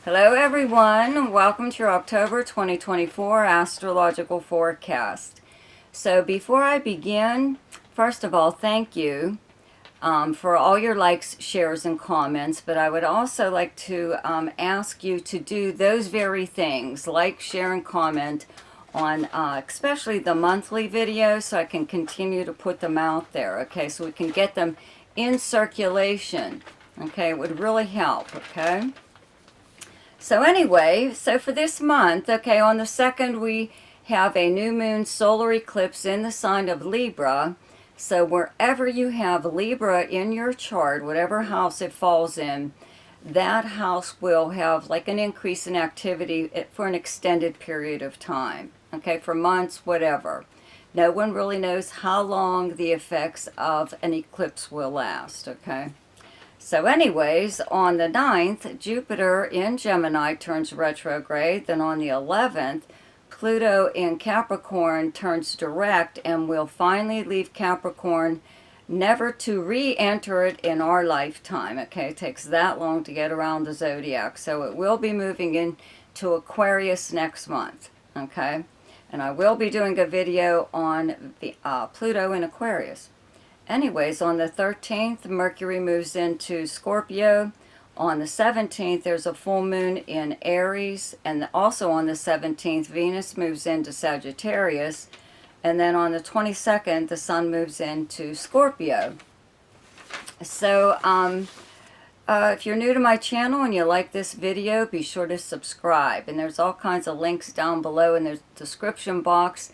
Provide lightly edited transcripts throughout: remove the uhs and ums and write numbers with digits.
Hello everyone, welcome to your October 2024 astrological forecast. So before I begin, first of all, thank you for all your likes, shares, and comments, but I would also like to ask you to do those very things, like, share, and comment on especially the monthly videos so I can continue to put them out there, okay, so we can get them in circulation, okay, it would really help, okay. So anyway, so for this month, okay, on the 2nd we have a new moon solar eclipse in the sign of Libra. So wherever you have Libra in your chart, whatever house it falls in, that house will have like an increase in activity for an extended period of time, okay, for months, whatever. No one really knows how long the effects of an eclipse will last, okay. So anyways, on the 9th, Jupiter in Gemini turns retrograde. Then on the 11th, Pluto in Capricorn turns direct and will finally leave Capricorn, never to re-enter it in our lifetime. Okay, it takes that long to get around the zodiac. So it will be moving into Aquarius next month. Okay, and I will be doing a video on the Pluto in Aquarius. Anyways, on the 13th, Mercury moves into Scorpio. On the 17th, there's a full moon in Aries. And also on the 17th, Venus moves into Sagittarius. And then on the 22nd, the sun moves into Scorpio. So, if you're new to my channel and you like this video, be sure to subscribe. And there's all kinds of links down below in the description box.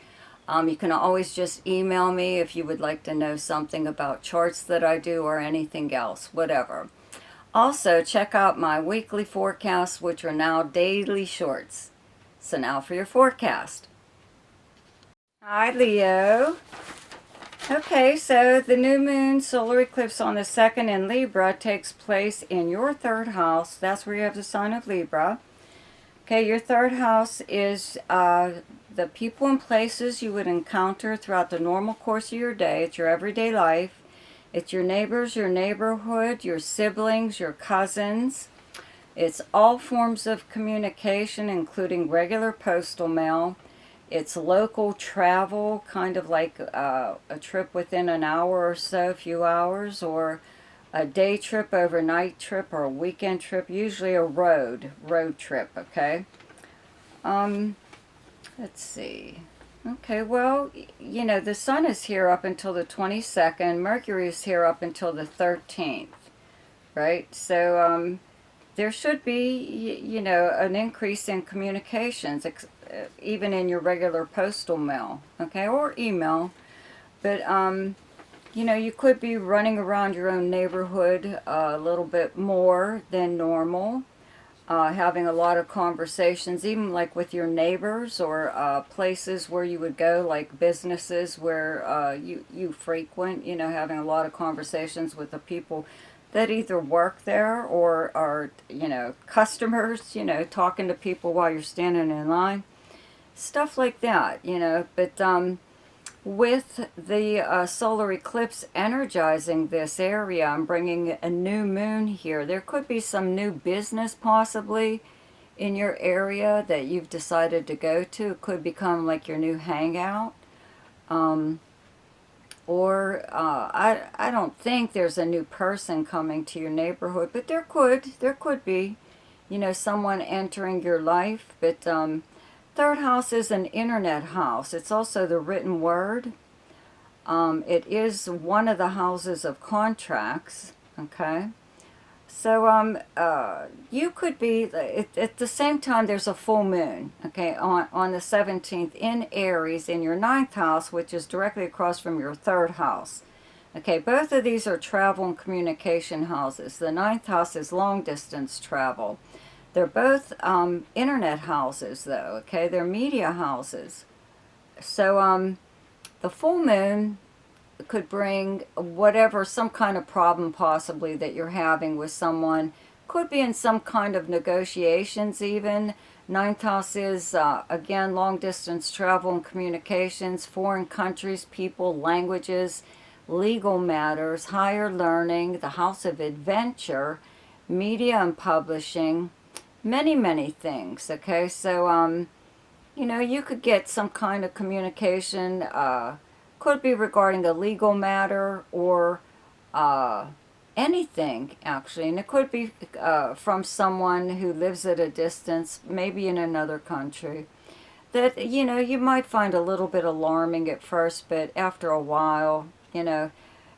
You can always just email me if you would like to know something about charts that I do or anything else, whatever. Also, check out my weekly forecasts, which are now daily shorts. So now for your forecast. Hi, Leo. Okay, so the new moon solar eclipse on the 2nd in Libra takes place in your 3rd house. That's where you have the sign of Libra. Okay, your 3rd house is the people and places you would encounter throughout the normal course of your day. It's your everyday life. It's your neighbors, your neighborhood, your siblings, your cousins. It's all forms of communication, including regular postal mail. It's local travel, kind of like a trip within an hour or so, a few hours, or a day trip, overnight trip, or a weekend trip, usually a road trip, okay? Let's see. Okay, well, you know, the sun is here up until the 22nd. Mercury is here up until the 13th, right? So there should be, you know, an increase in communications, even in your regular postal mail, okay, or email. But, you know, you could be running around your own neighborhood a little bit more than normal. Having a lot of conversations, even like with your neighbors or places where you would go, like businesses where you frequent, you know, having a lot of conversations with the people that either work there or are, you know, customers, you know, talking to people while you're standing in line. Stuff like that, you know, but with the solar eclipse energizing this area, I'm bringing a new moon here. There could be some new business possibly in your area that you've decided to go to. It could become like your new hangout. I don't think there's a new person coming to your neighborhood, but there could be, you know, someone entering your life. But 3rd house is an internet house. It's also the written word. It is one of the houses of contracts, okay? So you could be, at the same time there's a full moon, okay, on the 17th in Aries in your 9th house, which is directly across from your 3rd house. Okay, both of these are travel and communication houses. The 9th house is long distance travel. They're both internet houses, though, okay? They're media houses. So the full moon could bring whatever, some kind of problem possibly that you're having with someone. Could be in some kind of negotiations even. 9th house is, again, long distance travel and communications, foreign countries, people, languages, legal matters, higher learning, the house of adventure, media and publishing, many, many things, okay? So, you know, you could get some kind of communication, could be regarding a legal matter or uh, anything, actually. And it could be from someone who lives at a distance, maybe in another country. That, you know, you might find a little bit alarming at first, but after a while, you know,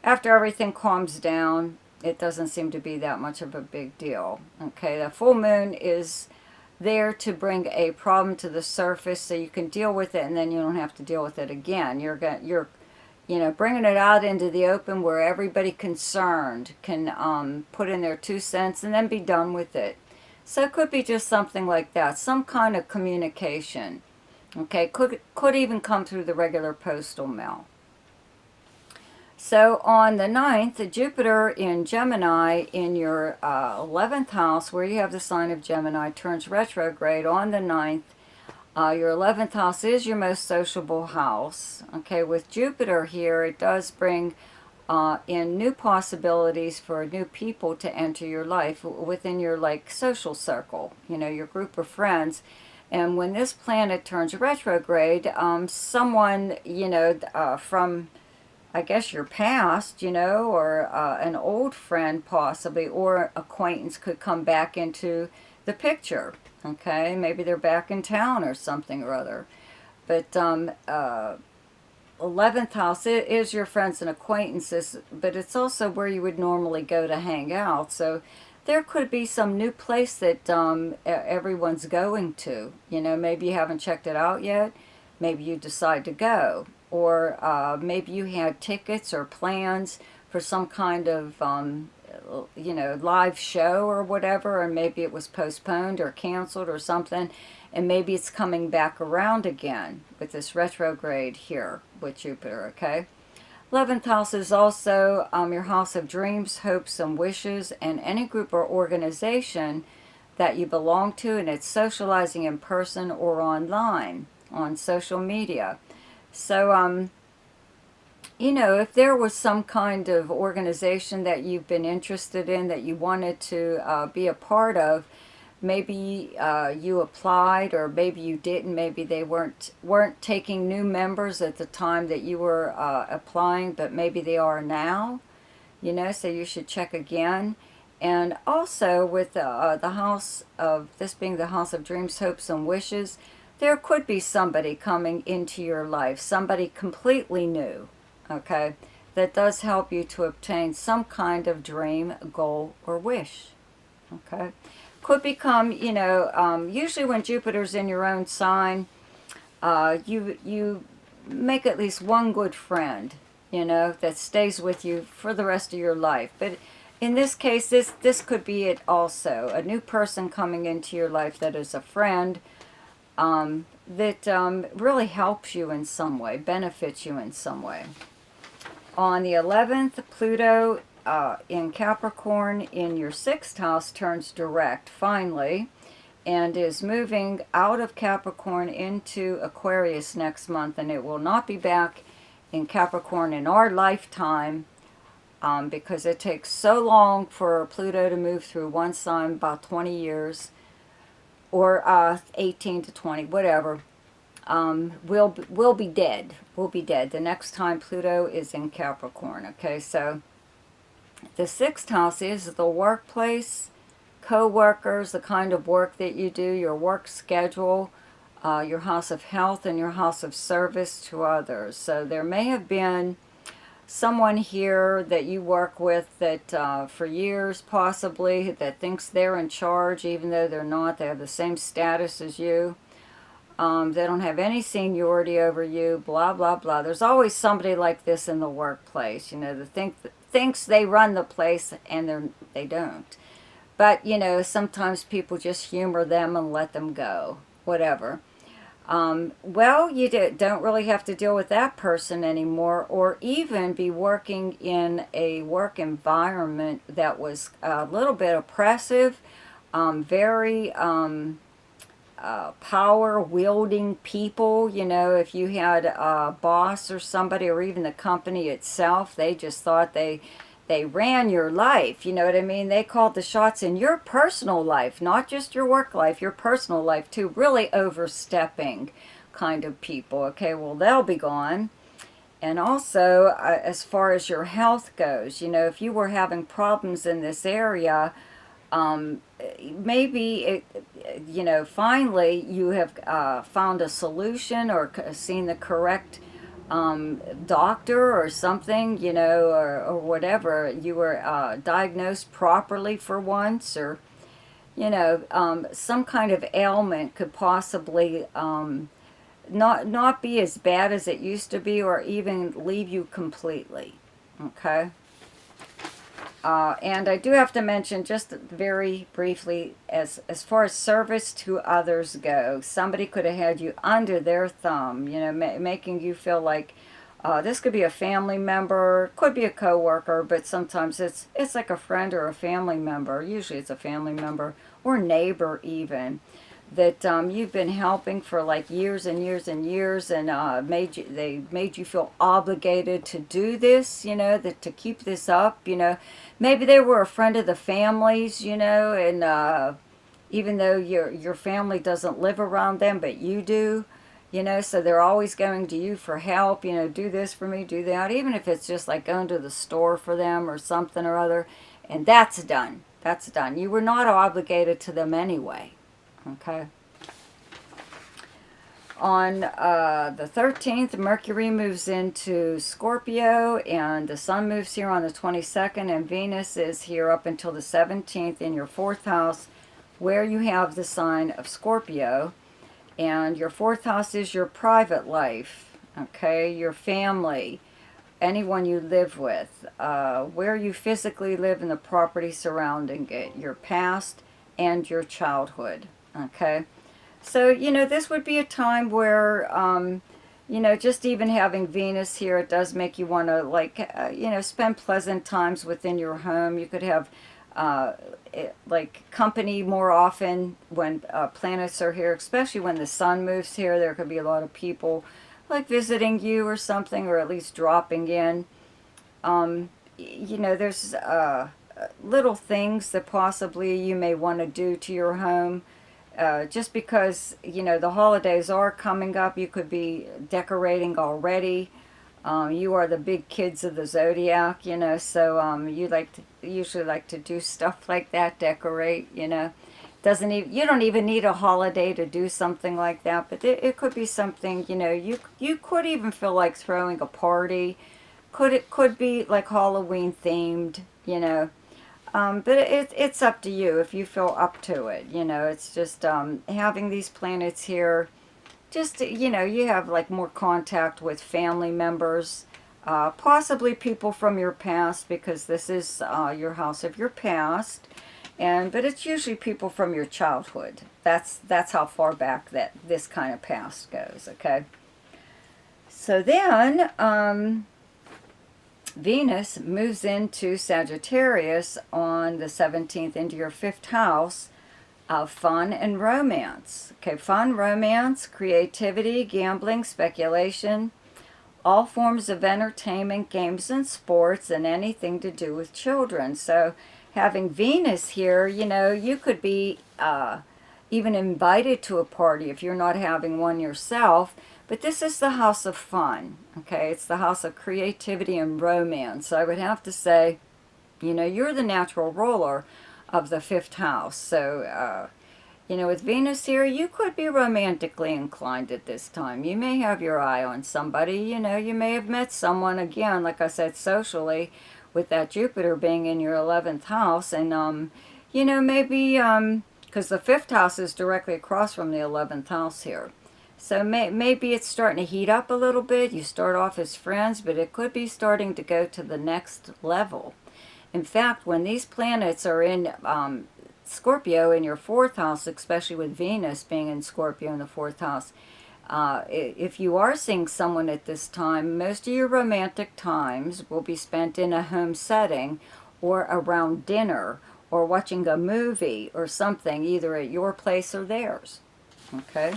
after everything calms down, it doesn't seem to be that much of a big deal. Okay, the full moon is there to bring a problem to the surface so you can deal with it, and then you don't have to deal with it again. You're you know, bringing it out into the open where everybody concerned can put in their 2 cents and then be done with it. So it could be just something like that, some kind of communication. Okay, could even come through the regular postal mail. So on the 9th, Jupiter in Gemini in your 11th house, where you have the sign of Gemini, turns retrograde on the 9th. Your 11th house is your most sociable house. Okay, with Jupiter here, it does bring in new possibilities for new people to enter your life within your like social circle, you know, your group of friends. And when this planet turns retrograde, someone, you know, from, I guess, your past, you know, or an old friend possibly, or acquaintance could come back into the picture. Okay, maybe they're back in town or something or other. But 11th house is your friends and acquaintances, but it's also where you would normally go to hang out. So there could be some new place that everyone's going to. You know, maybe you haven't checked it out yet. Maybe you decide to go. Or maybe you had tickets or plans for some kind of, you know, live show or whatever, and maybe it was postponed or canceled or something, and maybe it's coming back around again with this retrograde here with Jupiter, okay? 11th house is also your house of dreams, hopes, and wishes, and any group or organization that you belong to, and it's socializing in person or online on social media. So, you know, if there was some kind of organization that you've been interested in that you wanted to be a part of, maybe you applied, or maybe you didn't. Maybe they weren't taking new members at the time that you were applying, but maybe they are now. You know, so you should check again. And also with the house of this being the house of dreams, hopes, and wishes, there could be somebody coming into your life, somebody completely new, okay, that does help you to obtain some kind of dream, goal, or wish, okay. Could become, you know, usually when Jupiter's in your own sign, you make at least one good friend, you know, that stays with you for the rest of your life. But in this case, this could be it also, a new person coming into your life that is a friend, that really helps you in some way, benefits you in some way. On the 11th, Pluto in Capricorn in your 6th house turns direct finally, and is moving out of Capricorn into Aquarius next month, and it will not be back in Capricorn in our lifetime, because it takes so long for Pluto to move through one sign, about 20 years, or 18 to 20, whatever. We'll be dead. We'll be dead the next time Pluto is in Capricorn. Okay, so the 6th house is the workplace, co-workers, the kind of work that you do, your work schedule, your house of health, and your house of service to others. So there may have been someone here that you work with that for years possibly, that thinks they're in charge even though they're not. They have the same status as you. They don't have any seniority over you, blah, blah, blah. There's always somebody like this in the workplace, you know, that thinks they run the place, and they don't. But, you know, sometimes people just humor them and let them go, whatever. Well, you don't really have to deal with that person anymore, or even be working in a work environment that was a little bit oppressive, very power-wielding people. You know, if you had a boss or somebody, or even the company itself, they just thought they they ran your life, you know what I mean? They called the shots in your personal life, not just your work life, your personal life too, really overstepping kind of people. Okay, well, they'll be gone. And also, as far as your health goes, you know, if you were having problems in this area, um, maybe, you know, finally you have found a solution or seen the correct doctor or something, you know, or whatever. You were diagnosed properly for once, or, you know, some kind of ailment could possibly not be as bad as it used to be, or even leave you completely. Okay. And I do have to mention, just very briefly, as far as service to others go, somebody could have had you under their thumb, you know, making you feel like this could be a family member, could be a coworker, but sometimes it's like a friend or a family member. Usually it's a family member or neighbor even, that you've been helping for like years and years and years, and they made you feel obligated to do this, you know, that to keep this up, you know. Maybe they were a friend of the family's, you know, and even though your family doesn't live around them, but you do, you know, so they're always going to you for help, you know, do this for me, do that, even if it's just like going to the store for them or something or other, and that's done. That's done. You were not obligated to them anyway. Okay. On the 13th, Mercury moves into Scorpio, and the Sun moves here on the 22nd, and Venus is here up until the 17th in your 4th house, where you have the sign of Scorpio. And your 4th house is your private life, okay, your family, anyone you live with, where you physically live, and the property surrounding it, your past and your childhood. Okay, so, you know, this would be a time where, you know, just even having Venus here, it does make you want to, like, you know, spend pleasant times within your home. You could have, like, company more often when planets are here, especially when the Sun moves here. There could be a lot of people, like, visiting you or something, or at least dropping in. You know, there's little things that possibly you may want to do to your home. Just because, you know, the holidays are coming up, you could be decorating already. You are the big kids of the Zodiac, you know, so you usually like to do stuff like that, decorate, you know. You don't even need a holiday to do something like that, but it could be something, you know, you could even feel like throwing a party. It could be like Halloween themed, you know. But it's up to you if you feel up to it, you know. It's just having these planets here, just, you know, you have like more contact with family members, possibly people from your past, because this is your house of your past, but it's usually people from your childhood. That's how far back that this kind of past goes, okay? So then, Venus moves into Sagittarius on the 17th into your 5th house of fun and romance. Okay, fun, romance, creativity, gambling, speculation, all forms of entertainment, games and sports, and anything to do with children. So having Venus here, you know, you could be even invited to a party if you're not having one yourself. But this is the house of fun, okay? It's the house of creativity and romance. So I would have to say, you know, you're the natural ruler of the 5th house. So, you know, with Venus here, you could be romantically inclined at this time. You may have your eye on somebody. You know, you may have met someone, again, like I said, socially, with that Jupiter being in your 11th house. And, you know, maybe, because the 5th house is directly across from the 11th house here. So maybe it's starting to heat up a little bit. You start off as friends, but it could be starting to go to the next level. In fact, when these planets are in Scorpio in your 4th house, especially with Venus being in Scorpio in the 4th house, if you are seeing someone at this time, most of your romantic times will be spent in a home setting or around dinner or watching a movie or something, either at your place or theirs. Okay?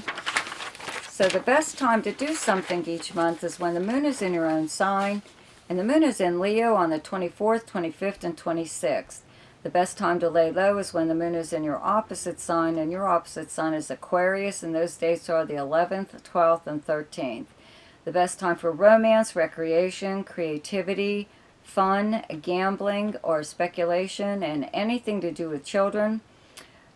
So the best time to do something each month is when the moon is in your own sign, And the moon is in Leo on the 24th, 25th, and 26th. The best time to lay low is when the moon is in your opposite sign, and your opposite sign is Aquarius, and those dates are the 11th, 12th, and 13th. The best time for romance, recreation, creativity, fun, gambling, or speculation, and anything to do with children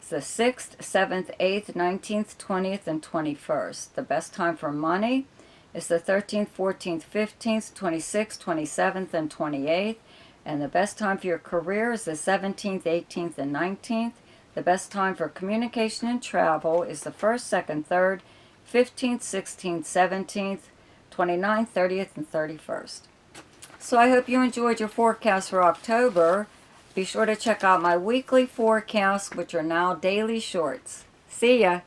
is the 6th, 7th, 8th, 19th, 20th, and 21st. The best time for money is the 13th, 14th, 15th, 26th, 27th, and 28th. And the best time for your career is the 17th, 18th, and 19th. The best time for communication and travel is the 1st, 2nd, 3rd, 15th, 16th, 17th, 29th, 30th, and 31st. So I hope you enjoyed your forecast for October. Be sure to check out my weekly forecasts, which are now daily shorts. See ya!